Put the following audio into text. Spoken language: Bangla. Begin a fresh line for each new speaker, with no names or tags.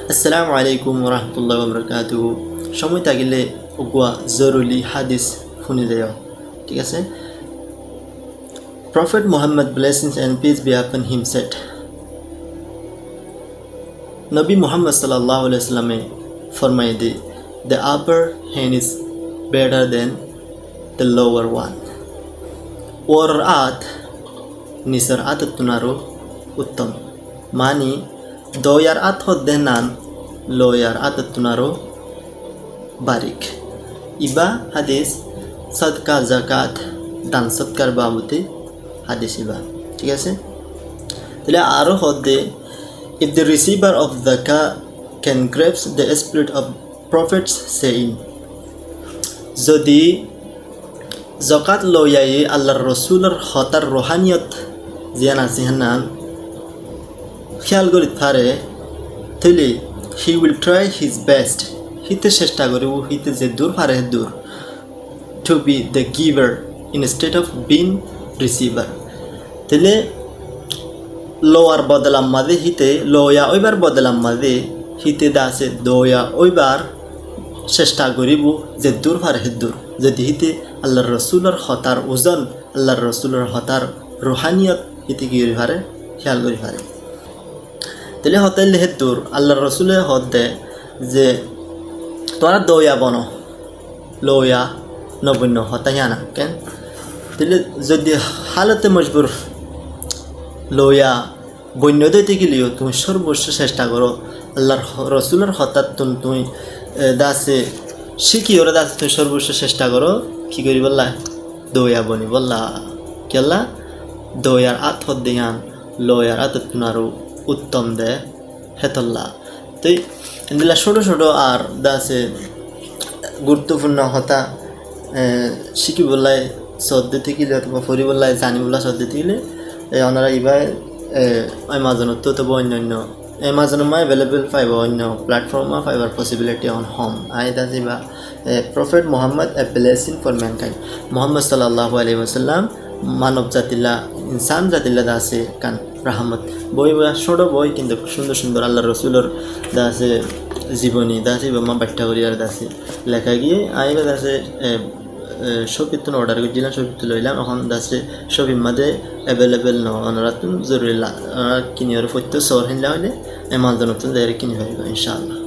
আসসালামু আলাইকুম ওরহমতুল্লাহ বরকাতুহু। সময় থাকিলে ওগুয়া জরুরি হাদিস শুনি যাও, ঠিক আছে। Prophet Muhammad, blessings and peace be upon him, said, নবী মুহাম্মদ সাল্লাল্লাহু আলাইহি ওয়াসাল্লামে ফরমায়ে দে, the upper hand is better than the lower one. ওর আত নিসর আত তুনারো উত্তম, মানি দয়ার আত হদ্দে নান লয়ার আত তুনারো বারিক। ইবা হাদিস সদকা জাকাত দান সৎকার বাবতে হাদিস ইবা, ঠিক আছে। তাহলে আরও হদ্দে, if the receiver of zakah can grasp the spirit of prophets saying, যদি জকাত লয়ায়ে আল্লাহর রসুলের হতার রোহানিয়ত জিয়ান আছে হান্নান খেয়াল করি পারে, তাহলে he will try his best, হিতে চেষ্টা করিব হিতে যে দূর পারে দূর, to be the giver instead of been receiver. তাহলে লোয়ার বদলাম মাঝে হিতে লয়া ওইবার বদলাম মাঝে হিতে দাসে দয়া ওইবার চেষ্টা করিব যে দূর পারে দূর, যদি হিতে আল্লাহর রসুলের হতার ওজন আল্লাহর রসুলের হতার রুহানিয়ত হিতে কি করি পারে খেয়াল করি পারে। তাহলে হতাইলে হে দূর আল্লাহর রসুলে হত দে যে তোরা দয়া বন লয়া নবন্য হতাই আনা কেন। তাহলে যদি হালতে মজবুর লয়া বন্য দিতে গেলেও তুমি সর্বস্ব চেষ্টা করো আল্লাহর রসুলের হঠাৎ তুমি দাসে শিখি ওরা দাসে তুমি সর্বস্ব চেষ্টা করো কী করি বললা দয়া বনি বললা কেলা দয়ার আত হদ্দিয়ান লয়ার আত তুনারও উত্তম দে হেতল্লা। তো এগুলা ছোটো ছোটো আর দাসে গুরুত্বপূর্ণ হতা শিখি বললাই শ্রদ্ধে থাকিলে অথবা ফরি বললাই জানি বললা শ্রদ্ধে থাকিলে ওনারা ইবাই এমাজনত তো অন্যান্য এমাজনৰ মই এভেইলেবল পাইব, অন্য প্লেটফৰ্মত পাইবাৰ possibility on home I does ইবা prophet Muhammad a blessing for mankind. Muhammad সাল্লাল্লাহু আলাইহি ওয়াসাল্লাম মানব জাতিলা ইনসান জাতিলা দাসে কান রাহমত বই ছোটো বই কিন্তু সুন্দর সুন্দর আল্লাহ রসুলের দাসে জীবনী দাসে মা ব্যাখ্যা করি আর দাসে লেখা গিয়ে আইবা দাসে শপিত অর্ডার করছিলাম, শপিত লইলাম এখন দাসে শপির মাঝে এভেলেবেল ন ওনারা তুমি জরুরি কিনি আর প্রত্যেক শহর হিনলা হলে এমাজনত কিনি পারিব ইনশাআল্লাহ।